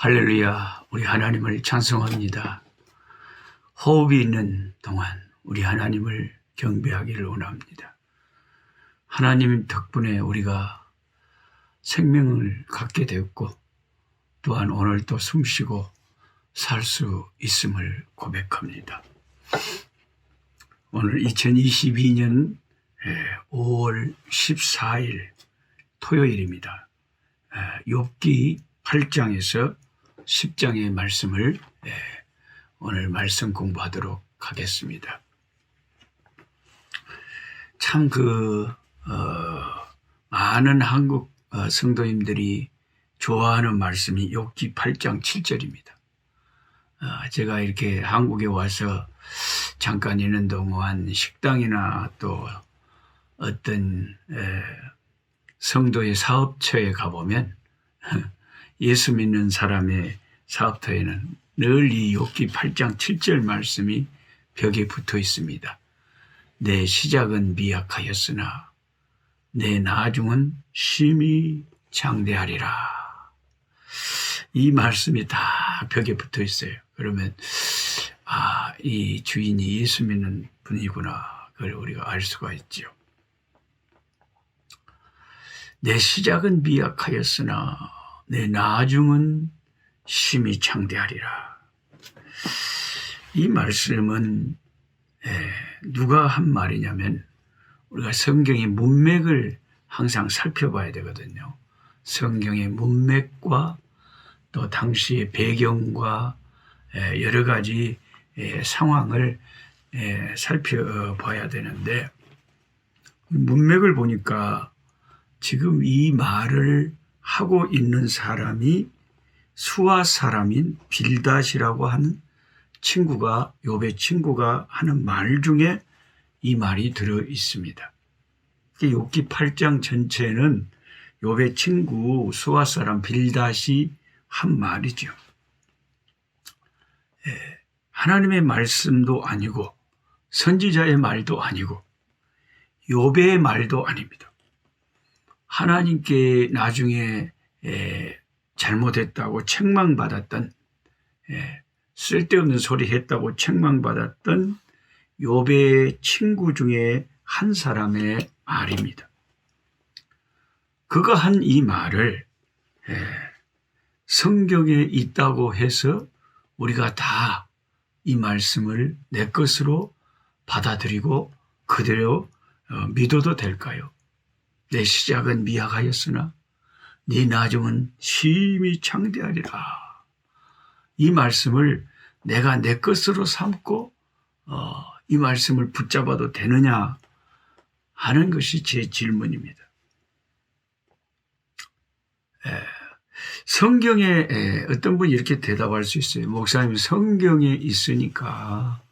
할렐루야, 우리 하나님을 찬송합니다. 호흡이 있는 동안 우리 하나님을 경배하기를 원합니다. 하나님 덕분에 우리가 생명을 갖게 되었고 또한 오늘 또 숨쉬고 살 수 있음을 고백합니다. 오늘 2022년 5월 14일 토요일입니다. 욥기 8장에서 10장의 말씀을 오늘 말씀 공부하도록 하겠습니다. 참 많은 한국 성도님들이 좋아하는 말씀이 욥기 8장 7절입니다. 제가 이렇게 한국에 와서 잠깐 있는 동안 식당이나 또 어떤 성도의 사업처에 가보면 예수 믿는 사람의 사업터에는 늘 이 욥기 8장 7절 말씀이 벽에 붙어 있습니다. 내 시작은 미약하였으나 내 나중은 심히 장대하리라. 이 말씀이 다 벽에 붙어 있어요. 그러면 이 주인이 예수 믿는 분이구나. 그걸 우리가 알 수가 있죠. 내 시작은 미약하였으나 내 나중은 심히 창대하리라. 이 말씀은 누가 한 말이냐면 우리가 성경의 문맥을 항상 살펴봐야 되거든요. 성경의 문맥과 또 당시의 배경과 여러 가지 상황을 살펴봐야 되는데 문맥을 보니까 지금 이 말을 하고 있는 사람이 수아 사람인 빌닷이라고 하는 친구가 욥의 친구가 하는 말 중에 이 말이 들어 있습니다. 욥기 8장 전체는 욥의 친구 수아 사람 빌닷이 한 말이죠. 하나님의 말씀도 아니고 선지자의 말도 아니고 욥의 말도 아닙니다. 하나님께 나중에 잘못했다고 책망받았던 쓸데없는 소리 했다고 책망받았던 욥의 친구 중에 한 사람의 말입니다. 그가 한 이 말을 성경에 있다고 해서 우리가 다 이 말씀을 내 것으로 받아들이고 그대로 믿어도 될까요? 내 시작은 미약하였으나 네 나중은 심히 창대하리라. 이 말씀을 내가 내 것으로 삼고 이 말씀을 붙잡아도 되느냐 하는 것이 제 질문입니다. 성경에 어떤 분이 이렇게 대답할 수 있어요. 목사님, 성경에 있으니까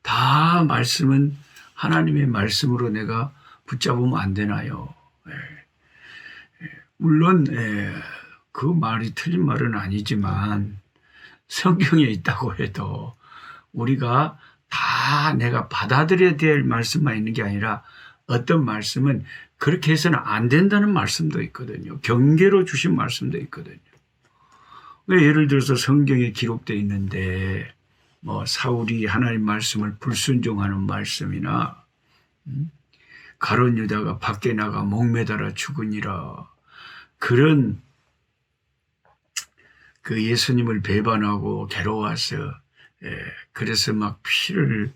다 말씀은 하나님의 말씀으로 내가 붙잡으면 안 되나요? 물론 그 말이 틀린 말은 아니지만 성경에 있다고 해도 우리가 다 내가 받아들여야 될 말씀만 있는 게 아니라 어떤 말씀은 그렇게 해서는 안 된다는 말씀도 있거든요. 경계로 주신 말씀도 있거든요. 예를 들어서 성경에 기록되어 있는데 사울이 하나님 말씀을 불순종하는 말씀이나 가룟 유다가 밖에 나가 목매달아 죽으니라. 그런 그 예수님을 배반하고 괴로워서 그래서 막 피를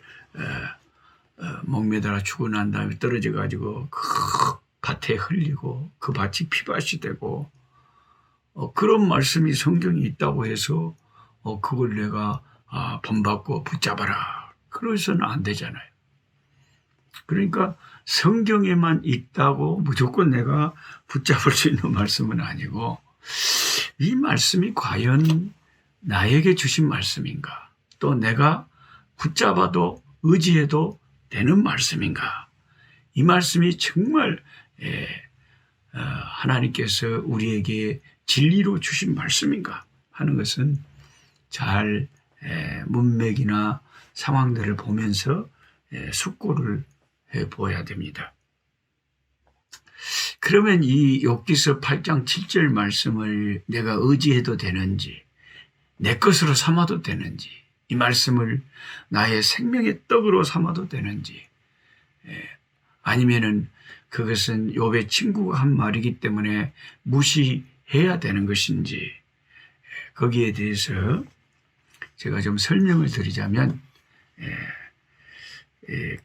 목매달아 죽고 난 다음에 떨어져 가지고 그 밭에 흘리고 그 밭이 피밭이 되고 그런 말씀이 성경에 있다고 해서 그걸 내가 본받고 붙잡아라. 그래서는 안 되잖아요. 그러니까 성경에만 있다고 무조건 내가 붙잡을 수 있는 말씀은 아니고 이 말씀이 과연 나에게 주신 말씀인가? 또 내가 붙잡아도 의지해도 되는 말씀인가? 이 말씀이 정말 하나님께서 우리에게 진리로 주신 말씀인가 하는 것은 잘 문맥이나 상황들을 보면서 숙고를 해보아야 됩니다. 그러면 이 욥기서 8장 7절 말씀을 내가 의지해도 되는지 내 것으로 삼아도 되는지, 이 말씀을 나의 생명의 떡으로 삼아도 되는지, 아니면은 그것은 욥의 친구가 한 말이기 때문에 무시해야 되는 것인지, 거기에 대해서 제가 좀 설명을 드리자면,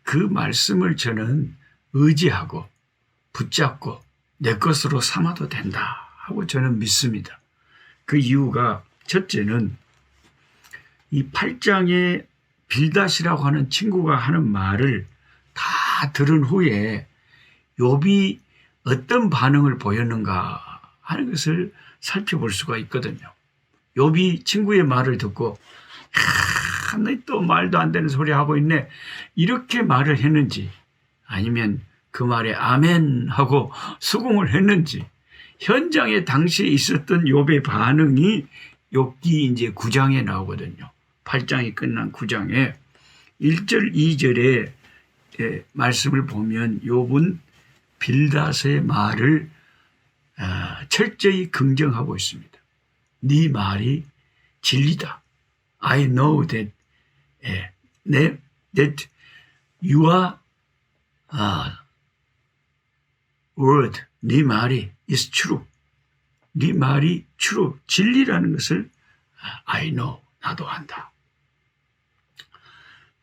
그 말씀을 저는 의지하고 붙잡고 내 것으로 삼아도 된다 하고 저는 믿습니다. 그 이유가 첫째는 이 8장에 빌닷이라고 하는 친구가 하는 말을 다 들은 후에 욥이 어떤 반응을 보였는가 하는 것을 살펴볼 수가 있거든요. 욥이 친구의 말을 듣고 너 또 말도 안 되는 소리 하고 있네 이렇게 말을 했는지, 아니면 그 말에 아멘 하고 수긍을 했는지, 현장에 당시에 있었던 욥의 반응이 욥기 이제 9장에 나오거든요. 8장이 끝난 9장에 1절 2절에 말씀을 보면 욥은 빌닷의 말을 철저히 긍정하고 있습니다. 네 말이 진리다. I know that your word, 네 말이 is true. 네 말이 true, 진리라는 것을 I know, 나도 안다.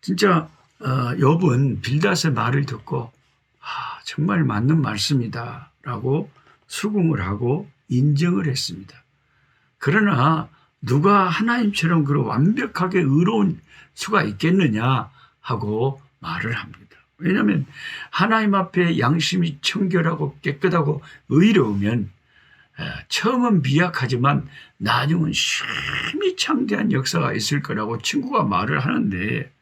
진짜 욥은 빌닷의 말을 듣고 정말 맞는 말씀이다 라고 수긍을 하고 인정을 했습니다. 그러나 누가 하나님처럼 그런 완벽하게 의로운 수가 있겠느냐 하고 말을 합니다. 왜냐하면 하나님 앞에 양심이 청결하고 깨끗하고 의로우면 처음은 미약하지만 나중은 심히 창대한 역사가 있을 거라고 친구가 말을 하는데,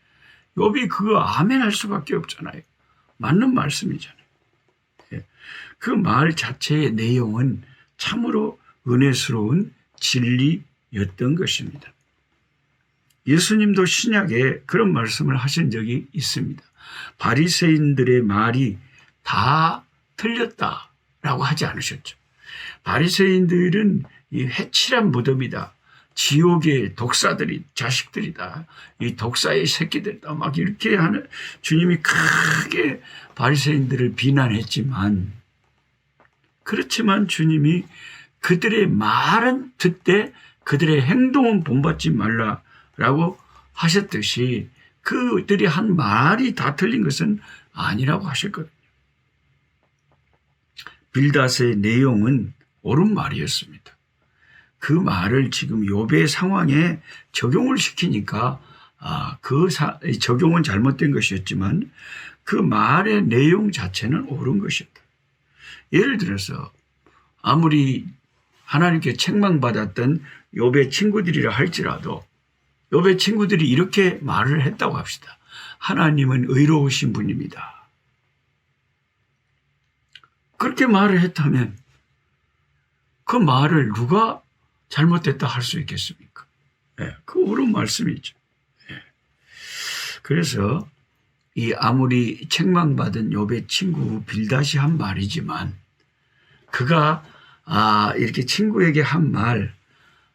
욥이 그거 아멘 할 수밖에 없잖아요. 맞는 말씀이잖아요. 그 말 자체의 내용은 참으로 은혜스러운 진리였던 것입니다. 예수님도 신약에 그런 말씀을 하신 적이 있습니다. 바리새인들의 말이 다 틀렸다라고 하지 않으셨죠. 바리새인들은 이 해칠한 무덤이다. 지옥의 독사들이 자식들이다. 이 독사의 새끼들이다. 막 이렇게 하는, 주님이 크게 바리새인들을 비난했지만, 그렇지만 주님이 그들의 말은 듣되 그들의 행동은 본받지 말라라고 하셨듯이 그들이 한 말이 다 틀린 것은 아니라고 하셨거든요. 빌닷의 내용은 옳은 말이었습니다. 그 말을 지금 욥의 상황에 적용을 시키니까 그 적용은 잘못된 것이었지만 그 말의 내용 자체는 옳은 것이었다. 예를 들어서 아무리 하나님께 책망받았던 욥의 친구들이라 할지라도 욥의 친구들이 이렇게 말을 했다고 합시다. 하나님은 의로우신 분입니다. 그렇게 말을 했다면 그 말을 누가 잘못됐다 할 수 있겠습니까? 그 옳은 말씀이죠. 그래서 이 아무리 책망받은 욥의 친구 빌닷이 한 말이지만 그가 이렇게 친구에게 한 말,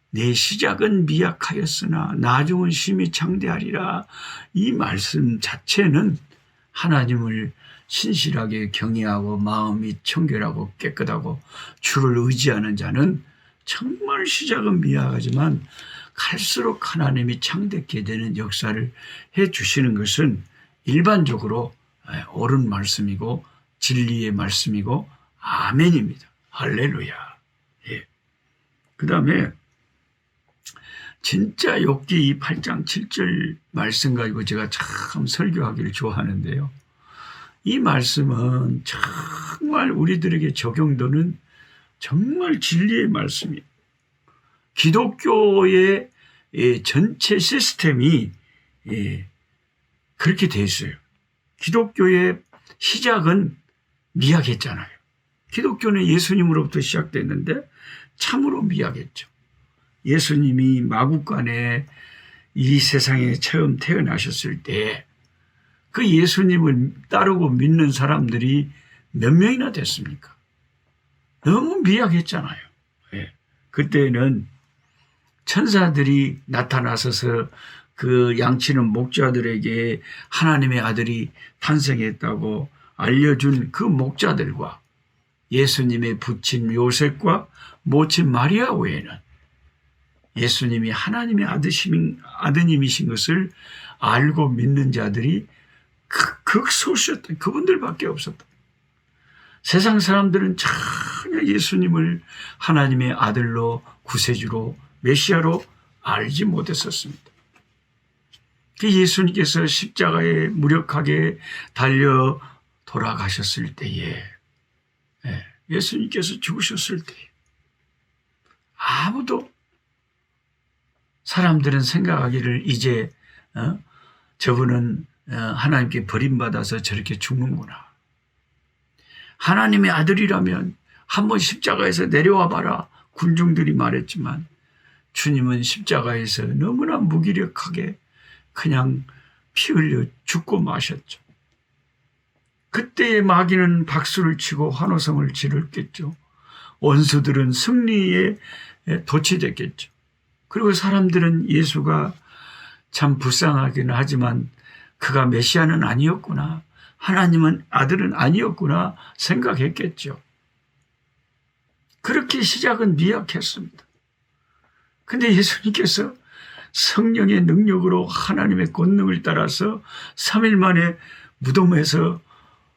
내 시작은 미약하였으나 나중은 심히 창대하리라, 이 말씀 자체는 하나님을 신실하게 경외하고 마음이 청결하고 깨끗하고 주를 의지하는 자는 정말 시작은 미약하지만 갈수록 하나님이 창대케 되는 역사를 해 주시는 것은 일반적으로 옳은 말씀이고 진리의 말씀이고 아멘입니다. 할렐루야. 그 다음에 진짜 욥기 8장 7절 말씀 가지고 제가 참 설교하기를 좋아하는데요. 이 말씀은 정말 우리들에게 적용되는 정말 진리의 말씀이에요. 기독교의 전체 시스템이 그렇게 돼 있어요. 기독교의 시작은 미약했잖아요. 기독교는 예수님으로부터 시작됐는데 참으로 미약했죠. 예수님이 마구간에 이 세상에 처음 태어나셨을 때 그 예수님을 따르고 믿는 사람들이 몇 명이나 됐습니까? 너무 미약했잖아요. 그때는 천사들이 나타나서서 그 양치는 목자들에게 하나님의 아들이 탄생했다고 알려준 그 목자들과 예수님의 부친 요셉과 모친 마리아 외에는 예수님이 하나님의 아드님이신 것을 알고 믿는 자들이 극소수였던 그분들밖에 없었다. 세상 사람들은 전혀 예수님을 하나님의 아들로 구세주로 메시아로 알지 못했었습니다. 예수님께서 십자가에 무력하게 달려 돌아가셨을 때에, 예수님께서 죽으셨을 때 아무도 사람들은 생각하기를 이제 저분은 하나님께 버림받아서 저렇게 죽는구나. 하나님의 아들이라면 한번 십자가에서 내려와 봐라. 군중들이 말했지만 주님은 십자가에서 너무나 무기력하게 그냥 피 흘려 죽고 마셨죠. 그때의 마귀는 박수를 치고 환호성을 지르겠죠. 원수들은 승리에 도취됐겠죠. 그리고 사람들은 예수가 참 불쌍하기는 하지만 그가 메시아는 아니었구나, 하나님은 아들은 아니었구나 생각했겠죠. 그렇게 시작은 미약했습니다. 근데 예수님께서 성령의 능력으로 하나님의 권능을 따라서 3일 만에 무덤에서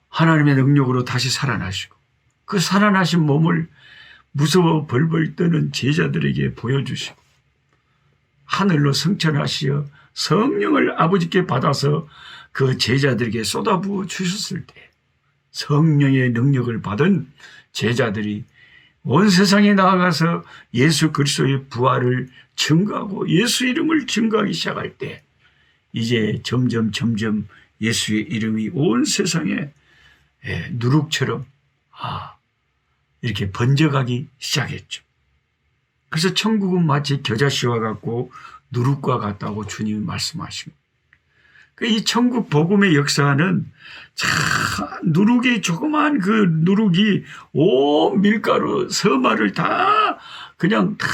하나님의 능력으로 다시 살아나시고 그 살아나신 몸을 무서워 벌벌 떠는 제자들에게 보여주시고 하늘로 승천하시어 성령을 아버지께 받아서 그 제자들에게 쏟아부어 주셨을 때 성령의 능력을 받은 제자들이 온 세상에 나아가서 예수 그리스도의 부활을 증거하고 예수 이름을 증거하기 시작할 때 이제 점점 예수의 이름이 온 세상에 누룩처럼 이렇게 번져가기 시작했죠. 그래서 천국은 마치 겨자씨와 같고 누룩과 같다고 주님이 말씀하십니다. 이 천국 복음의 역사는 누룩이 조그만 그 누룩이 온 밀가루 서마를 다 그냥 다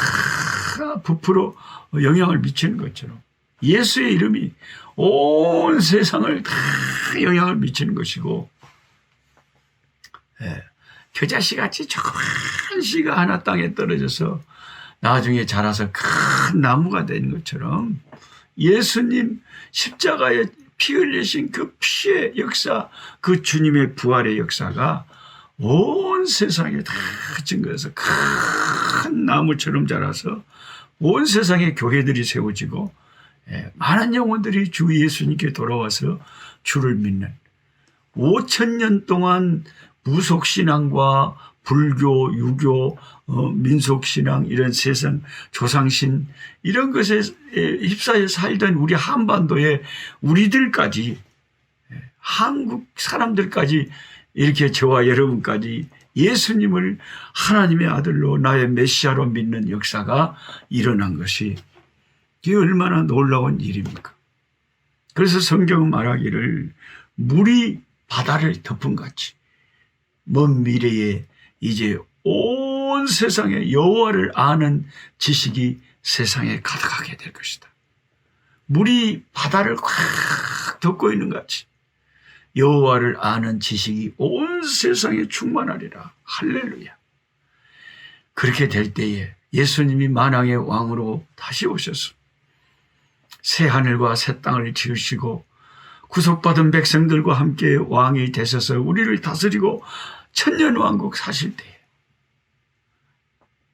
부풀어 영향을 미치는 것처럼 예수의 이름이 온 세상을 다 영향을 미치는 것이고, 겨자씨 같이 조그만 씨가 하나 땅에 떨어져서 나중에 자라서 큰 나무가 되는 것처럼 예수님 십자가에 피 흘리신 그 피의 역사, 그 주님의 부활의 역사가 온 세상에 다 증거해서 큰 나무처럼 자라서 온 세상에 교회들이 세워지고 많은 영혼들이 주 예수님께 돌아와서 주를 믿는 5,000년 동안 무속신앙과 불교, 유교, 민속신앙 이런 세상 조상신 이런 것에 휩싸여 살던 우리 한반도의 우리들까지 한국 사람들까지 이렇게 저와 여러분까지 예수님을 하나님의 아들로 나의 메시아로 믿는 역사가 일어난 것이 이게 얼마나 놀라운 일입니까? 그래서 성경은 말하기를 물이 바다를 덮은 같이 먼 미래에 이제 온 세상에 여호와를 아는 지식이 세상에 가득하게 될 것이다. 물이 바다를 꽉 덮고 있는 같이 여호와를 아는 지식이 온 세상에 충만하리라. 할렐루야. 그렇게 될 때에 예수님이 만왕의 왕으로 다시 오셔서 새 하늘과 새 땅을 지으시고 구속받은 백성들과 함께 왕이 되셔서 우리를 다스리고 천년왕국 사실 때에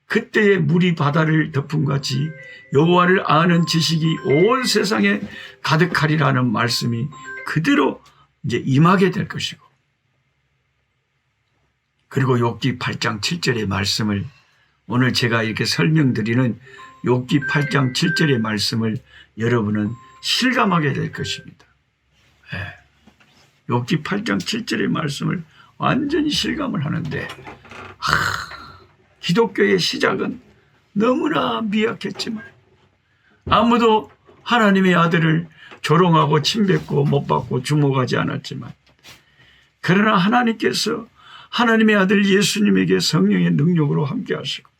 그때의 물이 바다를 덮은 같이 여호와를 아는 지식이 온 세상에 가득하리라는 말씀이 그대로 이제 임하게 될 것이고, 그리고 욥기 8장 7절의 말씀을 오늘 제가 이렇게 설명드리는 욥기 8장 7절의 말씀을 여러분은 실감하게 될 것입니다. 욥기 8장 7절의 말씀을 완전히 실감을 하는데 기독교의 시작은 너무나 미약했지만 아무도 하나님의 아들을 조롱하고 침뱉고 못 받고 주목하지 않았지만, 그러나 하나님께서 하나님의 아들 예수님에게 성령의 능력으로 함께 하시고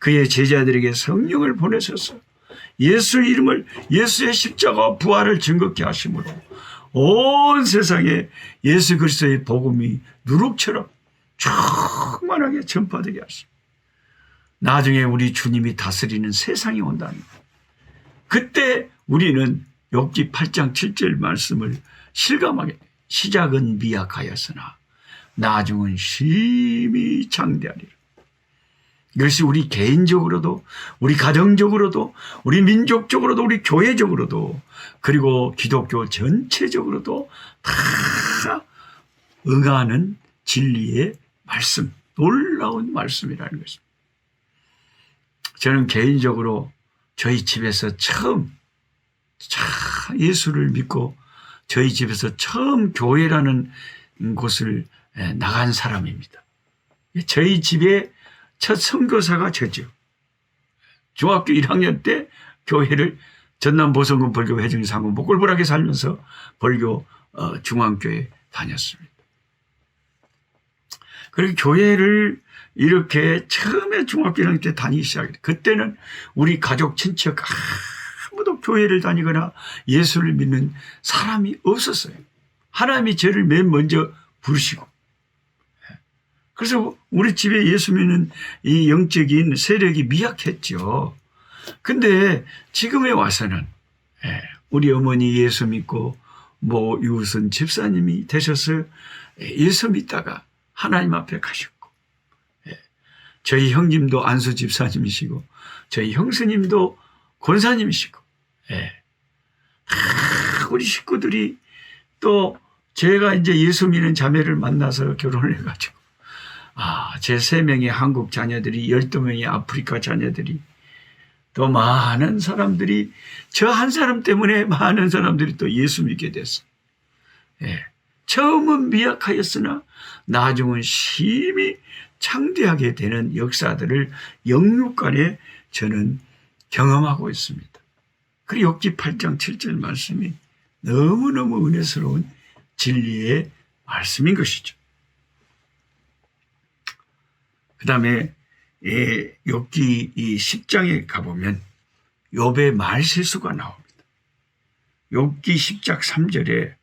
그의 제자들에게 성령을 보내셔서 예수 이름을, 예수의 십자가와 부활을 증거케 하심으로 온 세상에 예수 그리스도의 복음이 누룩처럼 충만하게 전파되게 하십니다. 나중에 우리 주님이 다스리는 세상이 온답니다. 그때 우리는 욥기 8장 7절 말씀을 실감하게, 시작은 미약하였으나 나중은 심히 장대하리라. 이것이 우리 개인적으로도, 우리 가정적으로도, 우리 민족적으로도, 우리 교회적으로도, 그리고 기독교 전체적으로도 다 응하는 진리의 말씀, 놀라운 말씀이라는 것입니다. 저는 개인적으로 저희 집에서 처음 예수를 믿고 저희 집에서 처음 교회라는 곳을 나간 사람입니다. 저희 집에 첫 선교사가 저죠. 중학교 1학년 때 교회를 전남 보성군 벌교 회중 상군 꼴불하게 살면서 벌교 중앙교회 다녔습니다. 그리고 교회를 이렇게 처음에 중학교 1학년 때 다니기 시작했어요. 그때는 우리 가족 친척 아무도 교회를 다니거나 예수를 믿는 사람이 없었어요. 하나님이 저를 맨 먼저 부르시고, 그래서 우리 집에 예수 믿는 이 영적인 세력이 미약했죠. 근데 지금에 와서는 우리 어머니 예수 믿고 유선 집사님이 되셔서 예수 믿다가 하나님 앞에 가셨고, 저희 형님도 안수 집사님이시고 저희 형수님도 권사님이시고, 우리 식구들이 또 제가 이제 예수 믿는 자매를 만나서 결혼을 해가지고 제 3명의 한국 자녀들이, 12명의 아프리카 자녀들이, 또 많은 사람들이, 저 한 사람 때문에 많은 사람들이 또 예수 믿게 됐어요. 처음은 미약하였으나 나중은 심히 창대하게 되는 역사들을 영육간에 저는 경험하고 있습니다. 그리고 욥기 8장 7절 말씀이 너무너무 은혜스러운 진리의 말씀인 것이죠. 그 다음에 욥기 이 10장에 가보면 욥의 말실수가 나옵니다. 욥기 10장 3절에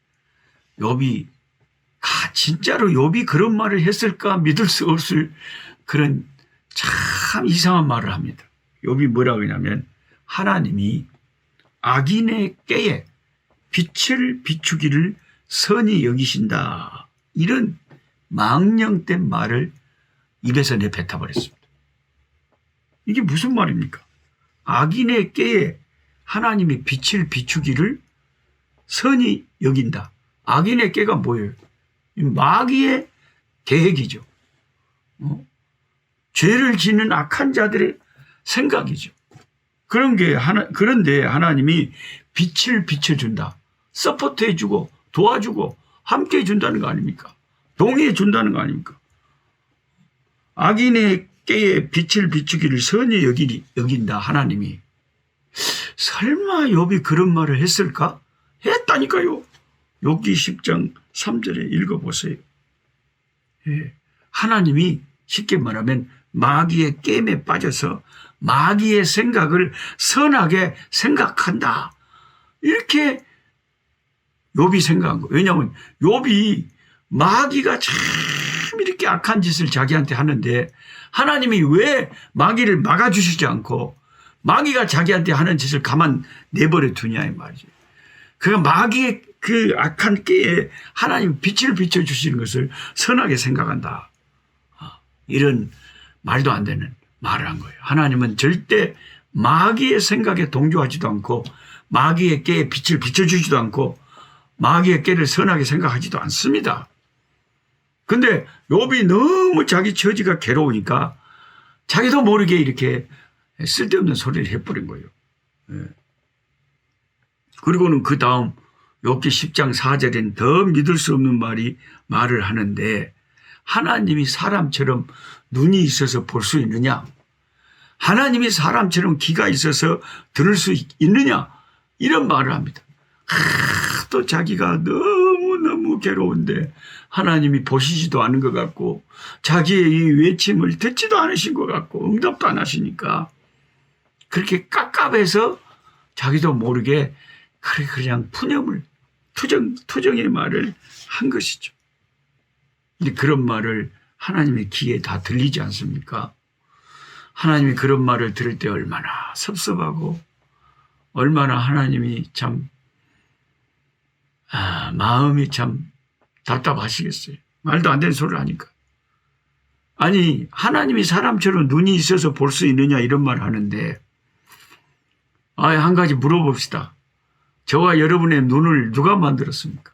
욥이 진짜로 욥이 그런 말을 했을까 믿을 수 없을 그런 참 이상한 말을 합니다. 욥이 뭐라고 하냐면 하나님이 악인의 꾀에 빛을 비추기를 선히 여기신다, 이런 망령된 말을 입에서 내뱉어버렸습니다. 이게 무슨 말입니까? 악인의 꾀에 하나님이 빛을 비추기를 선히 여긴다. 악인의 꾀가 뭐예요? 마귀의 계획이죠. 죄를 짓는 악한 자들의 생각이죠. 그런데 하나님이 빛을 비춰준다. 서포트해주고 도와주고 함께 해준다는 거 아닙니까? 동의해준다는 거 아닙니까? 악인의 꾀에 빛을 비추기를 선히 여긴다 하나님이. 설마 욥이 그런 말을 했을까? 했다니까요. 욥기 10장 3절에 읽어보세요. 하나님이 쉽게 말하면 마귀의 게임에 빠져서 마귀의 생각을 선하게 생각한다, 이렇게 욥이 생각한 거예요. 왜냐하면 욥이 마귀가 참 이렇게 악한 짓을 자기한테 하는데 하나님이 왜 마귀를 막아주시지 않고 마귀가 자기한테 하는 짓을 가만 내버려 두냐 이 말이죠. 마귀의 그 악한 꾀에 하나님 빛을 비춰주시는 것을 선하게 생각한다, 이런 말도 안 되는 말을 한 거예요. 하나님은 절대 마귀의 생각에 동조하지도 않고 마귀의 꾀에 빛을 비춰주지도 않고 마귀의 꾀를 선하게 생각하지도 않습니다. 근데 욥이 너무 자기 처지가 괴로우니까 자기도 모르게 이렇게 쓸데없는 소리를 해버린 거예요. 그리고는 그 다음 욥기 10장 4절엔 더 믿을 수 없는 말을 하는데, 하나님이 사람처럼 눈이 있어서 볼 수 있느냐? 하나님이 사람처럼 귀가 있어서 들을 수 있느냐? 이런 말을 합니다. 또 자기가 너무너무 괴로운데 하나님이 보시지도 않은 것 같고 자기의 이 외침을 듣지도 않으신 것 같고 응답도 안 하시니까 그렇게 깝깝해서 자기도 모르게 그냥 푸념을 투정의 말을 한 것이죠. 근데 그런 말을 하나님의 귀에 다 들리지 않습니까? 하나님이 그런 말을 들을 때 얼마나 섭섭하고 얼마나 하나님이 참 마음이 참 답답하시겠어요. 말도 안 되는 소리를 하니까. 아니 하나님이 사람처럼 눈이 있어서 볼 수 있느냐 이런 말 하는데 한 가지 물어봅시다. 저와 여러분의 눈을 누가 만들었습니까?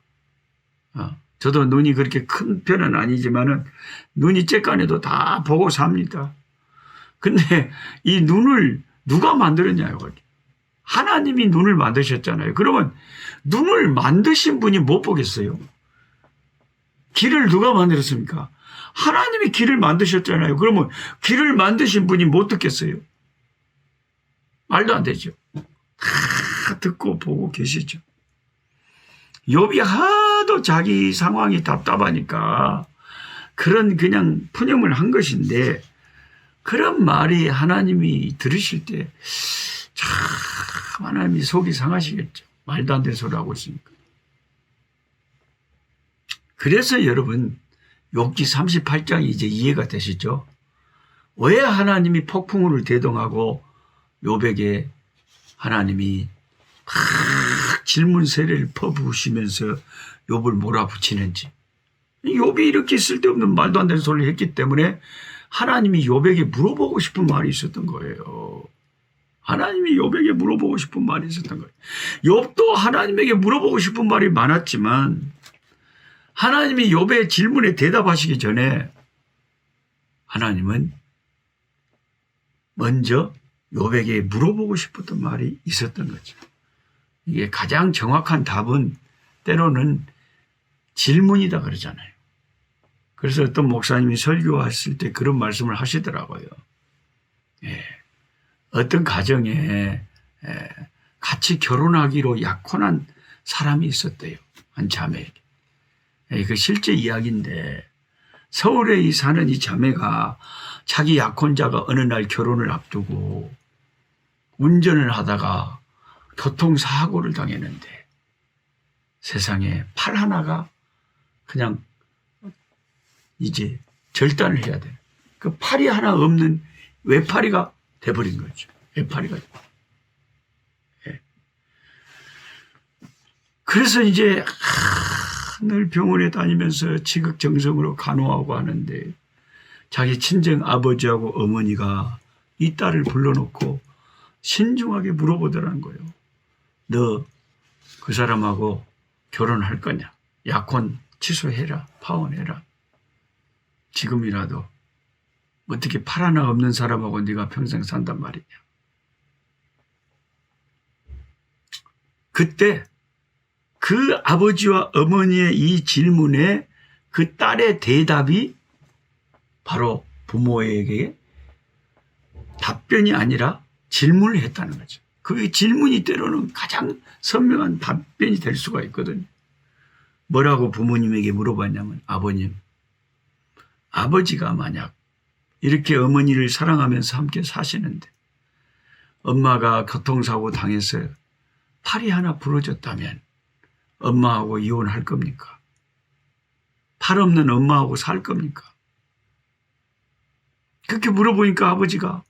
저도 눈이 그렇게 큰 편은 아니지만은 눈이 쬐깐해도 다 보고 삽니다. 근데 이 눈을 누가 만들었냐요? 하나님이 눈을 만드셨잖아요. 그러면 눈을 만드신 분이 못 보겠어요? 길을 누가 만들었습니까? 하나님이 길을 만드셨잖아요. 그러면 길을 만드신 분이 못 듣겠어요? 말도 안 되죠. 다 듣고 보고 계시죠. 욥이 하도 자기 상황이 답답하니까 그런 그냥 푸념을 한 것인데 그런 말이 하나님이 들으실 때 참 하나님이 속이 상하시겠죠. 말도 안 되는 소리 하고 있으니까. 그래서 여러분 욥기 38장이 이제 이해가 되시죠? 왜 하나님이 폭풍우를 대동하고 욥에게 하나님이 막 질문 세례를 퍼부으시면서 욥을 몰아붙이는지. 욥이 이렇게 쓸데없는 말도 안 되는 소리를 했기 때문에 하나님이 욥에게 물어보고 싶은 말이 있었던 거예요. 하나님이 욥에게 물어보고 싶은 말이 있었던 거예요. 욥도 하나님에게 물어보고 싶은 말이 많았지만 하나님이 욥의 질문에 대답하시기 전에 하나님은 먼저 욥에게 물어보고 싶었던 말이 있었던 거죠. 이게 가장 정확한 답은 때로는 질문이다 그러잖아요. 그래서 어떤 목사님이 설교했을 때 그런 말씀을 하시더라고요. 어떤 가정에 같이 결혼하기로 약혼한 사람이 있었대요. 한 자매에게. 그 실제 이야기인데 서울에 사는 이 자매가 자기 약혼자가 어느 날 결혼을 앞두고 운전을 하다가 교통사고를 당했는데 세상에 팔 하나가 그냥 이제 절단을 해야 돼. 그 팔이 하나 없는 외팔이가 돼버린 거죠. 외팔이가. 그래서 이제 늘 병원에 다니면서 지극정성으로 간호하고 하는데 자기 친정 아버지하고 어머니가 이 딸을 불러놓고 신중하게 물어보더라는 거예요. 너 그 사람하고 결혼할 거냐? 약혼 취소해라. 파혼해라. 지금이라도 어떻게 팔 하나 없는 사람하고 네가 평생 산단 말이냐. 그때 그 아버지와 어머니의 이 질문에 그 딸의 대답이 바로 부모에게 답변이 아니라 질문을 했다는 거죠. 그 질문이 때로는 가장 선명한 답변이 될 수가 있거든요. 뭐라고 부모님에게 물어봤냐면 아버님, 아버지가 만약 이렇게 어머니를 사랑하면서 함께 사시는데 엄마가 교통사고 당해서 팔이 하나 부러졌다면 엄마하고 이혼할 겁니까? 팔 없는 엄마하고 살 겁니까? 그렇게 물어보니까 아버지가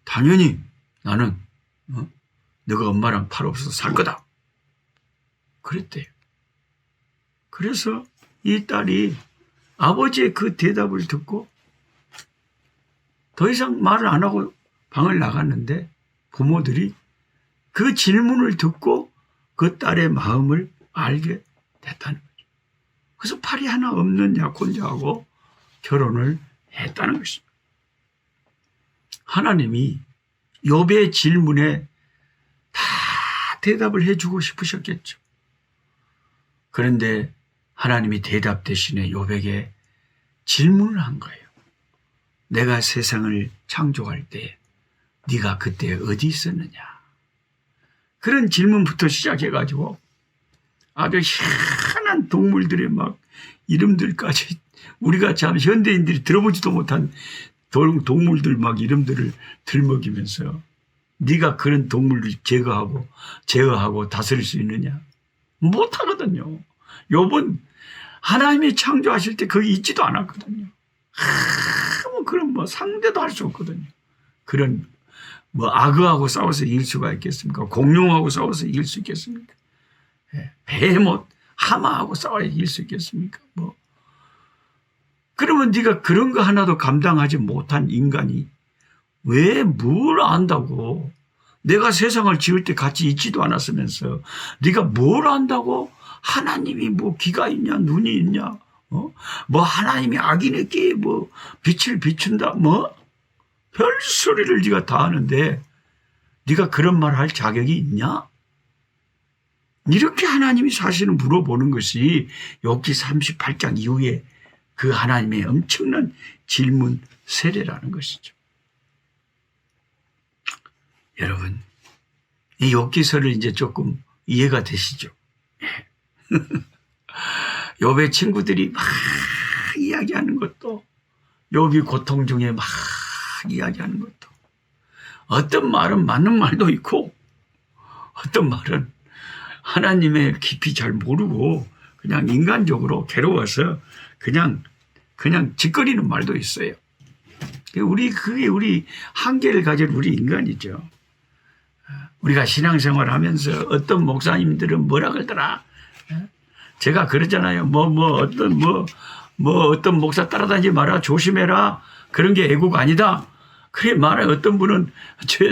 당연히 나는 너가 엄마랑 팔 없어서 살 거다. 그랬대요. 그래서 이 딸이 아버지의 그 대답을 듣고 더 이상 말을 안 하고 방을 나갔는데 부모들이 그 질문을 듣고 그 딸의 마음을 알게 됐다는 거죠. 그래서 팔이 하나 없는 약혼자하고 결혼을 했다는 것입니다. 하나님이 욥의 질문에 다 대답을 해주고 싶으셨겠죠. 그런데 하나님이 대답 대신에 욥에게 질문을 한 거예요. 내가 세상을 창조할 때 네가 그때 어디 있었느냐. 그런 질문부터 시작해가지고 아주 희한한 동물들의 막 이름들까지 우리가 참 현대인들이 들어보지도 못한 동물들 막 이름들을 들먹이면서 네가 그런 동물을 제어하고 다스릴 수 있느냐? 못하거든요. 욥은 하나님이 창조하실 때 거기 있지도 않았거든요. 그런 상대도 할 수 없거든요. 그런 악어하고 싸워서 이길 수가 있겠습니까? 공룡하고 싸워서 이길 수 있겠습니까? 베헤못, 하마하고 싸워야 이길 수 있겠습니까? 그러면 네가 그런 거 하나도 감당하지 못한 인간이 왜 뭘 안다고? 내가 세상을 지을 때 같이 있지도 않았으면서 네가 뭘 안다고? 하나님이 귀가 있냐, 눈이 있냐? 하나님이 악인에게 빛을 비춘다? 별소리를 네가 다 하는데 네가 그런 말 할 자격이 있냐? 이렇게 하나님이 사실은 물어보는 것이 욥기 38장 이후에 그 하나님의 엄청난 질문 세례라는 것이죠. 여러분, 이 욥기서를 이제 조금 이해가 되시죠? 욥의 친구들이 막 이야기하는 것도, 욥이 고통 중에 막 이야기하는 것도, 어떤 말은 맞는 말도 있고 어떤 말은 하나님의 깊이 잘 모르고 그냥 인간적으로 괴로워서 그냥 짓거리는 말도 있어요. 그게 우리 한계를 가진 우리 인간이죠. 우리가 신앙생활 하면서 어떤 목사님들은 뭐라 그러더라. 제가 그러잖아요. 어떤 목사 따라다니지 마라. 조심해라. 그런 게 애국 아니다. 그래 말해. 어떤 분은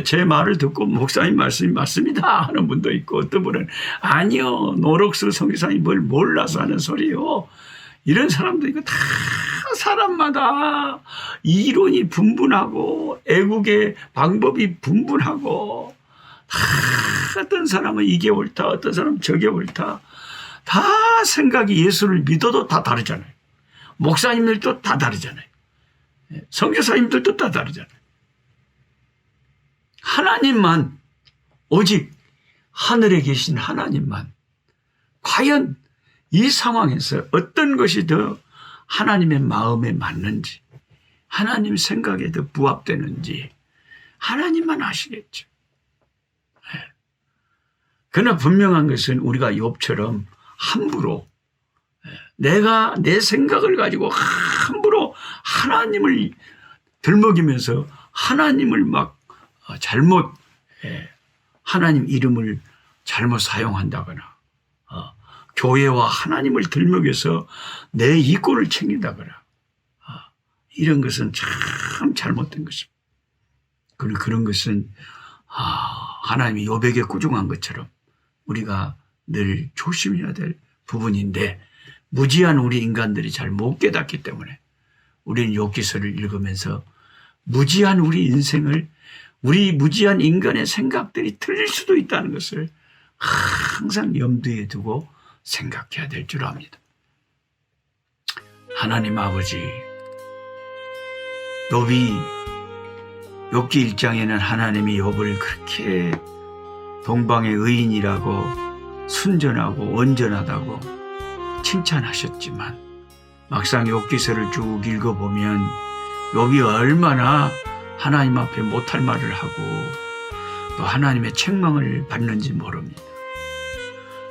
제 말을 듣고 목사님 말씀이 맞습니다 하는 분도 있고, 어떤 분은 아니요, 노록스 성교사님 뭘 몰라서 하는 소리요. 이런 사람도 있고, 다 사람마다 이론이 분분하고 애국의 방법이 분분하고, 다 어떤 사람은 이게 옳다, 어떤 사람은 저게 옳다. 다 생각이 예수를 믿어도 다 다르잖아요. 목사님들도 다 다르잖아요. 선교사님들도 다 다르잖아요. 하나님만, 오직 하늘에 계신 하나님만, 과연 이 상황에서 어떤 것이 더 하나님의 마음에 맞는지, 하나님 생각에 더 부합되는지 하나님만 아시겠죠. 그러나 분명한 것은 우리가 욥처럼 함부로 내가 내 생각을 가지고 함부로 하나님을 들먹이면서 하나님을 막 잘못, 하나님 이름을 잘못 사용한다거나 교회와 하나님을 들먹여서 내 이권을 챙긴다거나 이런 것은 참 잘못된 것입니다. 그런 것은 하나님이 욥에게 꾸중한 것처럼 우리가 늘 조심해야 될 부분인데, 무지한 우리 인간들이 잘 못 깨닫기 때문에 우리는 욥기서를 읽으면서 무지한 우리 인생을, 우리 무지한 인간의 생각들이 틀릴 수도 있다는 것을 항상 염두에 두고 생각해야 될 줄 압니다. 하나님 아버지, 욥기 1장에는 하나님이 욥을 그렇게 동방의 의인이라고 순전하고 온전하다고 칭찬하셨지만, 막상 욥기서를 쭉 읽어보면 욥이 얼마나 하나님 앞에 못할 말을 하고 또 하나님의 책망을 받는지 모릅니다.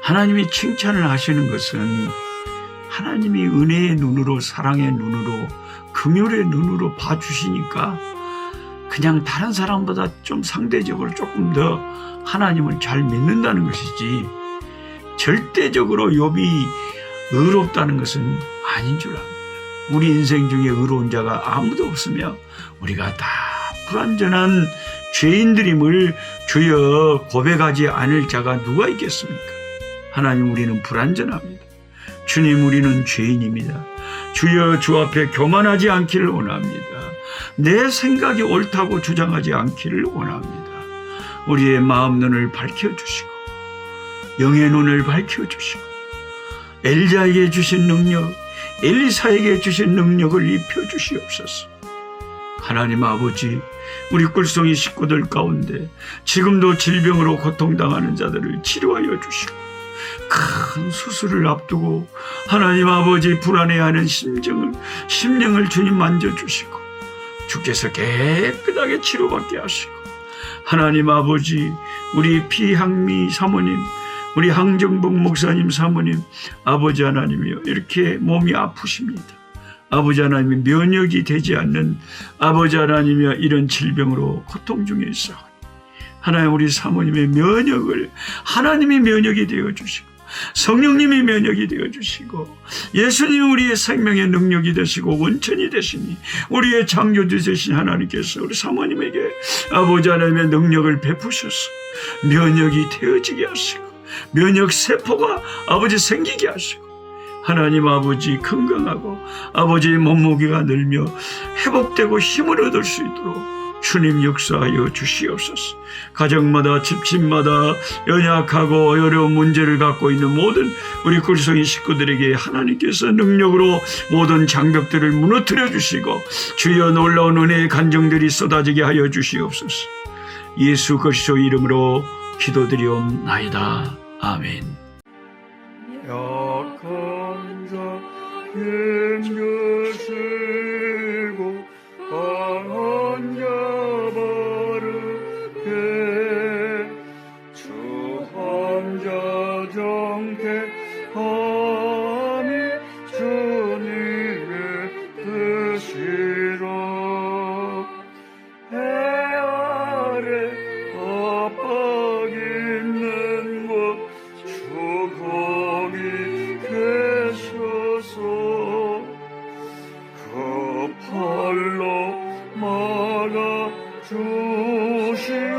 하나님이 칭찬을 하시는 것은 하나님이 은혜의 눈으로, 사랑의 눈으로, 긍휼의 눈으로 봐주시니까 그냥 다른 사람보다 좀 상대적으로 조금 더 하나님을 잘 믿는다는 것이지, 절대적으로 욥이 의롭다는 것은 아닌 줄 압니다. 우리 인생 중에 의로운 자가 아무도 없으며 우리가 다 불완전한 죄인들임을 주여 고백하지 않을 자가 누가 있겠습니까? 하나님, 우리는 불완전합니다. 주님, 우리는 죄인입니다. 주여, 주 앞에 교만하지 않기를 원합니다. 내 생각이 옳다고 주장하지 않기를 원합니다. 우리의 마음 눈을 밝혀주시고 영의 눈을 밝혀주시고 엘리야에게 주신 능력, 엘리사에게 주신 능력을 입혀주시옵소서. 하나님 아버지, 우리 꿀송이 식구들 가운데 지금도 질병으로 고통당하는 자들을 치료하여 주시고 큰 수술을 앞두고 하나님 아버지 불안해하는 심령을 주님 만져주시고 주께서 깨끗하게 치료받게 하시고 하나님 아버지 우리 피향미 사모님 우리 항정복 목사님 사모님 아버지 하나님이요 이렇게 몸이 아프십니다. 아버지 하나님이 면역이 되지 않는 아버지 하나님이여 이런 질병으로 고통 중에 있어 하나님 우리 사모님의 면역을 하나님이 면역이 되어주시고 성령님이 면역이 되어주시고 예수님 우리의 생명의 능력이 되시고 원천이 되시니 우리의 창조주 되신 하나님께서 우리 사모님에게 아버지 하나님의 능력을 베푸셔서 면역이 되어지게 하시고 면역세포가 아버지 생기게 하시고 하나님 아버지 건강하고 아버지 몸무게가 늘며 회복되고 힘을 얻을 수 있도록 주님 역사하여 주시옵소서. 가정마다 집집마다 연약하고 어려운 문제를 갖고 있는 모든 우리 굴성이 식구들에게 하나님께서 능력으로 모든 장벽들을 무너뜨려 주시고 주여 놀라운 은혜의 간정들이 쏟아지게 하여 주시옵소서. 예수 그리스도 이름으로 기도드리옵나이다. 아멘. 약한 자 힘주시고 강한 자 바르게 주 혼자 정케함이 주님의 뜻이라 해 아래 압박 있는 곳 주 거기 계셔서 그 팔로 막아 주시오